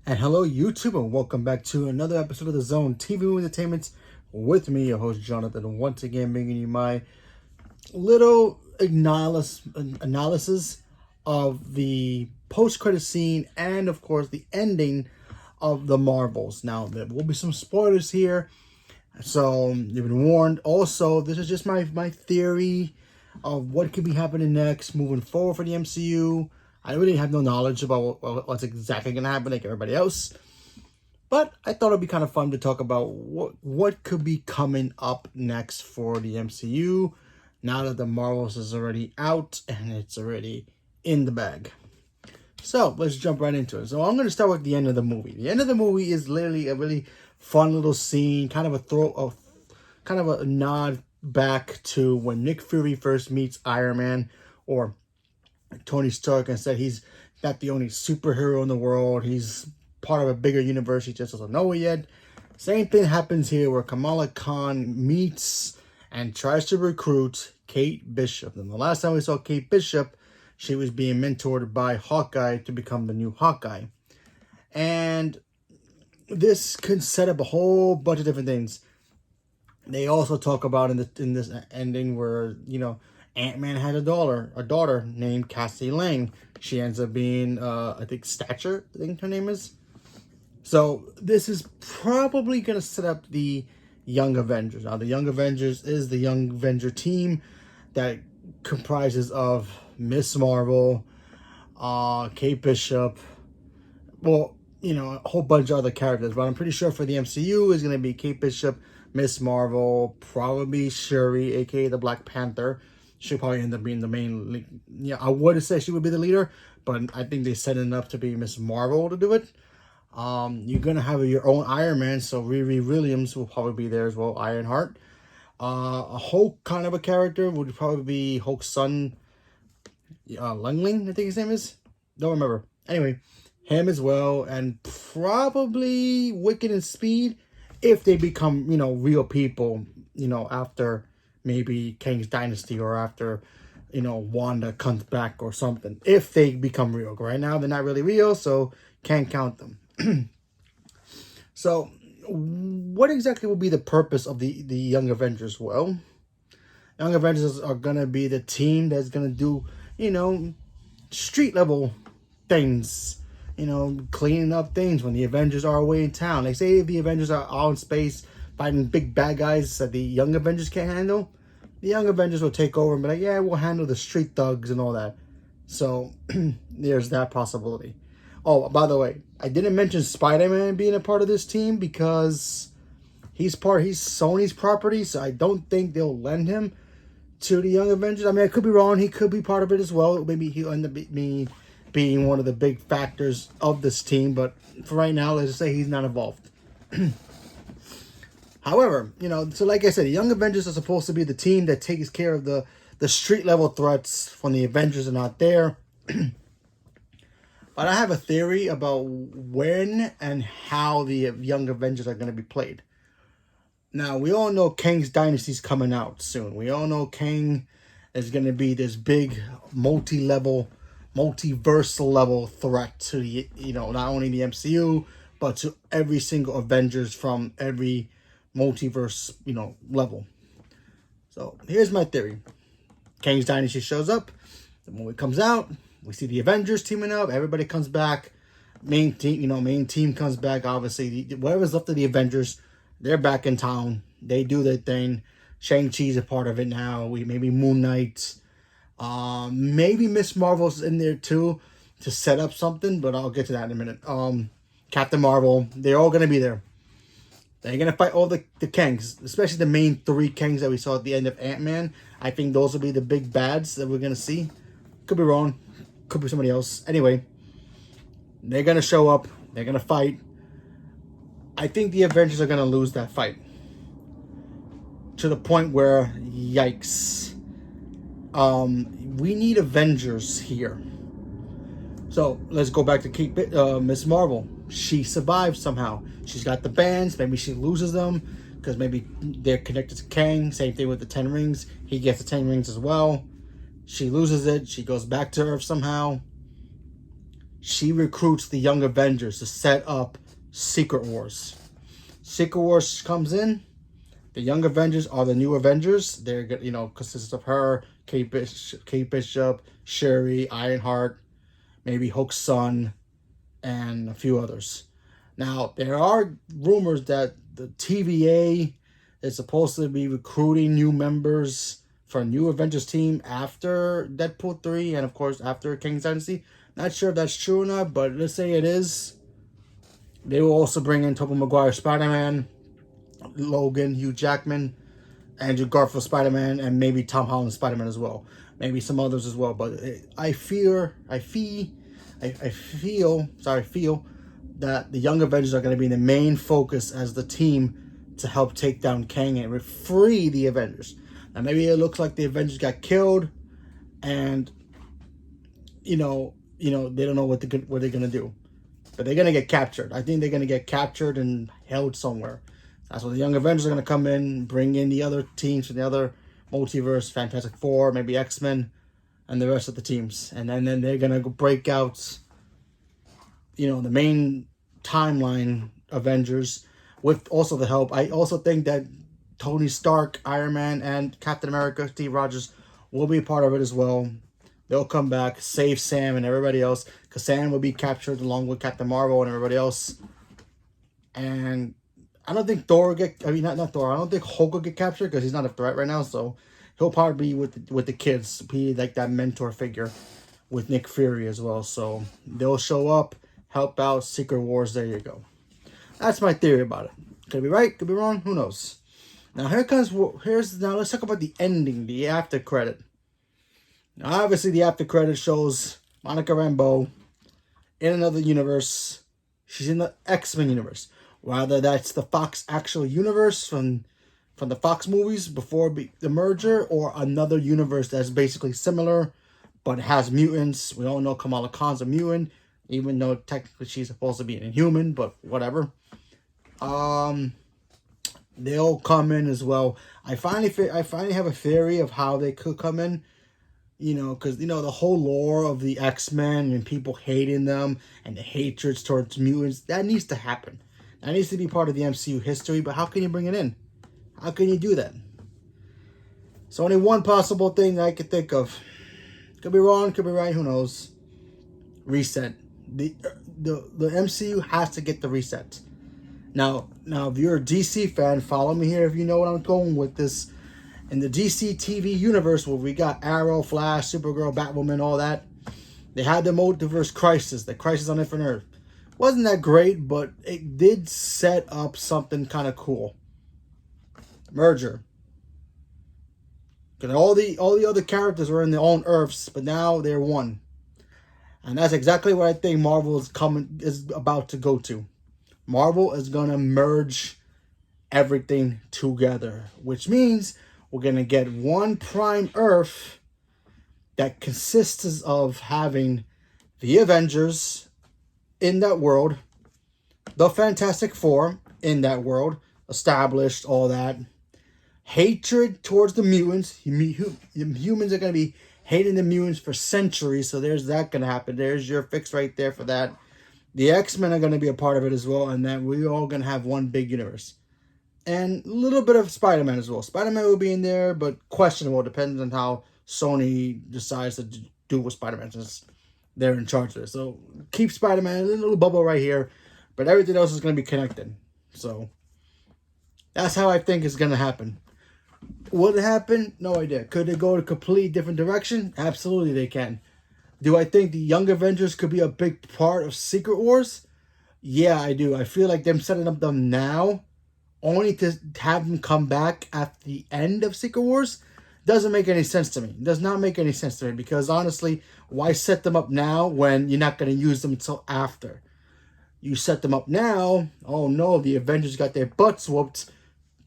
And hello, YouTube, and welcome back to another episode of The Zone TV Entertainment with me, your host, Jonathan, once again bringing you my little analysis of the post-credit scene and, of course, the ending of the Marvels. Now, there will be some spoilers here, so you've been warned. Also, this is just my theory of what could be happening next, moving forward for the MCU. I really have no knowledge about what's exactly going to happen like everybody else. But I thought it'd be kind of fun to talk about what could be coming up next for the MCU now that the Marvels is already out and it's already in the bag. So let's jump right into it. So I'm going to start with the end of the movie. The end of the movie is literally a really fun little scene, kind of a nod back to when Nick Fury first meets Iron Man, or Tony Stark, and said he's not the only superhero in the world. He's part of a bigger universe. He just doesn't know it yet. Same thing happens here where Kamala Khan meets and tries to recruit Kate Bishop. And the last time we saw Kate Bishop, she was being mentored by Hawkeye to become the new Hawkeye. And this could set up a whole bunch of different things. They also talk about in this ending where, Ant-Man had a daughter named Cassie Lang. She ends up being, I think Stature, I think her name is. So this is probably going to set up the Young Avengers. Now, the Young Avengers is the Young Avenger team that comprises of Miss Marvel, Kate Bishop, a whole bunch of other characters. But I'm pretty sure for the MCU is going to be Kate Bishop, Miss Marvel, probably Shuri, aka the Black Panther. She'll probably end up being the main. Yeah, I would say she would be the leader, but I think they set it up to be Miss Marvel to do it. You're gonna have your own Iron Man, so Riri Williams will probably be there as well. Ironheart. A Hulk kind of a character would probably be Hulk's son, Lungling, I think his name is. Don't remember. Anyway, him as well, and probably Wicked and Speed if they become real people. After maybe Kang's Dynasty, or after, Wanda comes back or something. If they become real. Right now, they're not really real, so can't count them. So, what exactly will be the purpose of the Young Avengers? Well, Young Avengers are going to be the team that's going to do, street level things. Cleaning up things when the Avengers are away in town. Like, say if the Avengers are out in space fighting big bad guys that the Young Avengers can't handle, the Young Avengers will take over and be like, yeah, we'll handle the street thugs and all that. So, there's that possibility. Oh, by the way, I didn't mention Spider-Man being a part of this team because he's Sony's property, so I don't think they'll lend him to the Young Avengers. I mean, I could be wrong. He could be part of it as well. Maybe he'll end up being one of the big factors of this team, but for right now, let's just say he's not involved. However, so like I said, the Young Avengers are supposed to be the team that takes care of the street level threats when the Avengers are not there. But I have a theory about when and how the Young Avengers are going to be played. Now, we all know Kang's Dynasty is coming out soon. We all know Kang is going to be this big multi-verse level threat to the, not only the MCU, but to every single Avengers from every multiverse, level. So here's my theory. Kang's Dynasty shows up. The movie comes out. We see the Avengers teaming up. Everybody comes back. Main team comes back. Obviously, whatever's left of the Avengers, they're back in town. They do their thing. Shang-Chi's a part of it now. Maybe Moon Knight. Maybe Miss Marvel's in there too to set up something, but I'll get to that in a minute. Captain Marvel, they're all gonna be there. They're gonna fight all the Kangs, especially the main 3 Kangs that we saw at the end of Ant-Man. I think those will be the big bads that we're gonna see. Could be wrong. Could be somebody else. Anyway, they're gonna show up. They're gonna fight. I think the Avengers are gonna lose that fight to the point where, yikes. We need Avengers here. So let's go back to Miss Marvel. She survived somehow. She's got the bands. Maybe she loses them because maybe they're connected to Kang. Same thing with the 10 rings. He gets the 10 rings as well. She loses it. She goes back to Earth somehow. she recruits the Young Avengers to set up Secret Wars. Secret Wars comes in. The Young Avengers are the new Avengers. They're, consists of her, Kate Bishop, Shuri, Ironheart, maybe Hulk's son, and a few others. Now, there are rumors that the TVA is supposed to be recruiting new members for a new Avengers team after Deadpool 3 and, of course, after King's Dynasty. Not sure if that's true or not, but let's say it is. They will also bring in Tobey Maguire Spider-Man, Logan, Hugh Jackman, Andrew Garfield Spider-Man, and maybe Tom Holland Spider-Man as well. Maybe some others as well. But I feel that the Young Avengers are going to be the main focus as the team to help take down Kang and free the Avengers. Now, maybe it looks like the Avengers got killed, and they don't know what they're going to do. But they're going to get captured. I think they're going to get captured and held somewhere. That's what the Young Avengers are going to come in, bring in the other teams from the other multiverse, Fantastic Four, maybe X-Men, and the rest of the teams. And then they're going to break out, the main timeline Avengers with also the help. I also think that Tony Stark, Iron Man, and Captain America, Steve Rogers, will be a part of it as well. They'll come back, save Sam and everybody else, because Sam will be captured along with Captain Marvel and everybody else. And I don't think Thor will get, not Thor, I don't think Hulk will get captured because he's not a threat right now, so he'll probably be with the kids, be like that mentor figure with Nick Fury as well. So they'll show up, help out, Secret Wars, there you go. That's my theory about it. Could be right, could be wrong, who knows. Now now let's talk about the ending, the after credit. Now obviously the after credit shows Monica Rambeau in another universe. She's in the X-Men universe. Whether that's the Fox actual universe from the Fox movies before the merger, or another universe that's basically similar but has mutants. We all know Kamala Khan's a mutant, even though technically she's supposed to be an Inhuman, but whatever. They'll come in as well. I finally have a theory of how they could come in. Because, the whole lore of the X-Men and people hating them and the hatreds towards mutants, that needs to happen. That needs to be part of the MCU history, but how can you bring it in? How can you do that? It's only one possible thing that I could think of. Could be wrong, could be right, who knows. Reset. The MCU has to get the reset. Now, if you're a DC fan, follow me here if you know what I'm going with this. In the DC TV universe, where we got Arrow, Flash, Supergirl, Batwoman, all that, they had the multiverse crisis, the Crisis on Infinite Earth. Wasn't that great, but it did set up something kind of cool. Merger. Because all the other characters were in their own Earths, but now they're one. And that's exactly what I think Marvel is about to go to. Marvel is going to merge everything together, which means we're going to get one prime Earth that consists of having the Avengers in that world, the Fantastic Four in that world, established, all that. Hatred towards the mutants. Humans are going to be hating the mutants for centuries, so there's that going to happen. There's your fix right there for that. The X-Men are going to be a part of it as well, and then we're all going to have one big universe. And a little bit of Spider-Man as well. Spider-Man will be in there, but questionable. Depends on how Sony decides to do with Spider-Man, since they're in charge of it. So keep Spider-Man in a little bubble right here, but everything else is going to be connected. So that's how I think it's going to happen. Would it happen? No idea. Could they go a completely different direction? Absolutely they can. Do I think the Young Avengers could be a big part of Secret Wars? Yeah, I do. I feel like them setting up them now, only to have them come back at the end of Secret Wars, doesn't make any sense to me. It does not make any sense to me, because honestly, why set them up now when you're not going to use them until after? You set them up now, oh no, the Avengers got their butts whooped,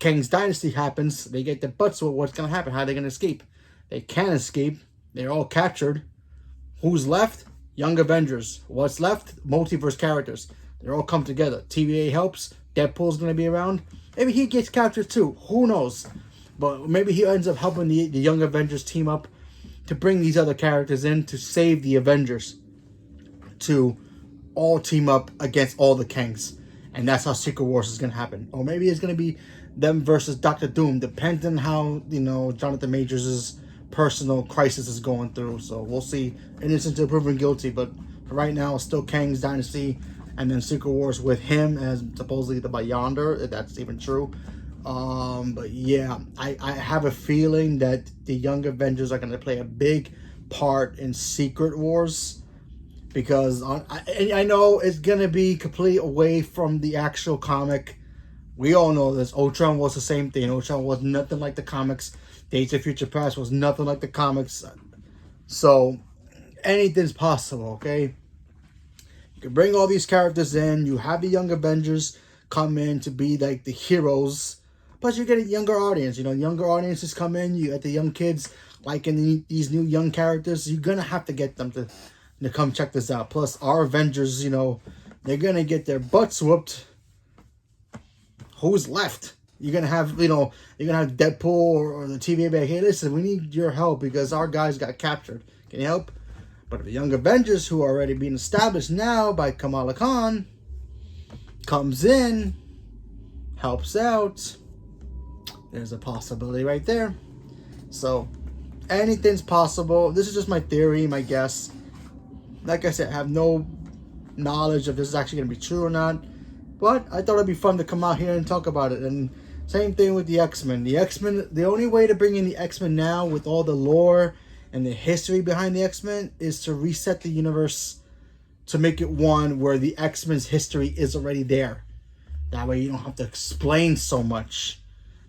King's Dynasty happens, they get their butts whooped, what's going to happen? How are they going to escape? They can't escape. They're all captured. Who's left? Young Avengers. What's left? Multiverse characters. They're all come together. TVA helps. Deadpool's going to be around. Maybe he gets captured too. Who knows? But maybe he ends up helping the Young Avengers team up to bring these other characters in to save the Avengers. To all team up against all the Kangs. And that's how Secret Wars is going to happen. Or maybe it's going to be them versus Doctor Doom, depending on how, you know, Jonathan Majors' personal crisis is going through. So we'll see. Innocent until proven guilty, but for right now, it's still Kang's Dynasty, and then Secret Wars with him as supposedly the Beyonder, if that's even true. But yeah, I have a feeling that the Young Avengers are going to play a big part in Secret Wars, because I know it's going to be completely away from the actual comic. We all know this. Ultron was the same thing. Ultron was nothing like the comics. Days of Future Past was nothing like the comics. So anything's possible, okay? You can bring all these characters in. You have the Young Avengers come in to be like the heroes, but you get a younger audience. You know, younger audiences come in. You get the young kids liking these new young characters. You're gonna have to get them to come check this out. Plus, our Avengers, you know, they're gonna get their butts whooped. Who's left? You're gonna have, you know, you're gonna have Deadpool or the TVA be like, hey, listen, we need your help because our guys got captured. Can you help? But the Young Avengers, who are already being established now by Kamala Khan, comes in, helps out. There's a possibility right there. So anything's possible. This is just my theory, my guess. Like I said, I have no knowledge if this is actually going to be true or not. But I thought it'd be fun to come out here and talk about it. And same thing with the X-Men. The X-Men, the only way to bring in the X-Men now with all the lore and the history behind the X-Men is to reset the universe to make it one where the X-Men's history is already there. That way you don't have to explain so much.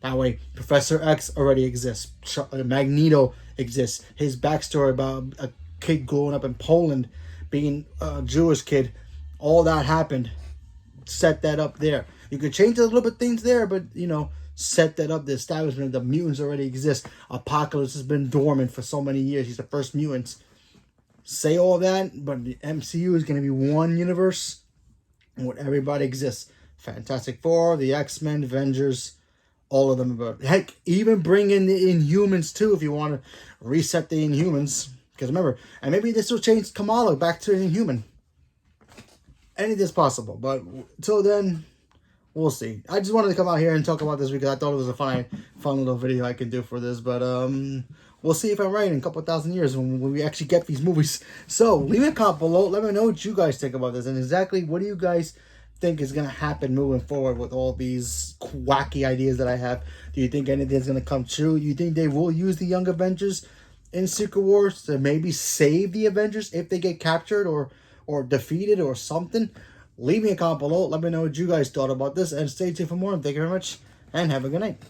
That way Professor X already exists. Magneto exists. His backstory about a kid growing up in Poland, being a Jewish kid, all that happened. Set that up there. You could change a little bit things there, but, you know, set that up. The establishment of the mutants already exist. Apocalypse has been dormant for so many years. He's the first mutant. Say all that, but the MCU is going to be one universe where everybody exists. Fantastic Four, the X-Men, Avengers, all of them. But heck, even bring in the Inhumans too if you want to reset the Inhumans. Because remember, and maybe this will change Kamala back to an Inhuman. Anything's possible, but until then, we'll see. I just wanted to come out here and talk about this because I thought it was a fun little video I could do for this. But we'll see if I'm right in a couple thousand years when we actually get these movies. So leave a comment below. Let me know what you guys think about this and exactly what do you guys think is going to happen moving forward with all these wacky ideas that I have. Do you think anything's going to come true? You think they will use the Young Avengers in Secret Wars to maybe save the Avengers if they get captured or defeated or something? Leave me a comment below. Let me know what you guys thought about this and stay tuned for more. And thank you very much and have a good night.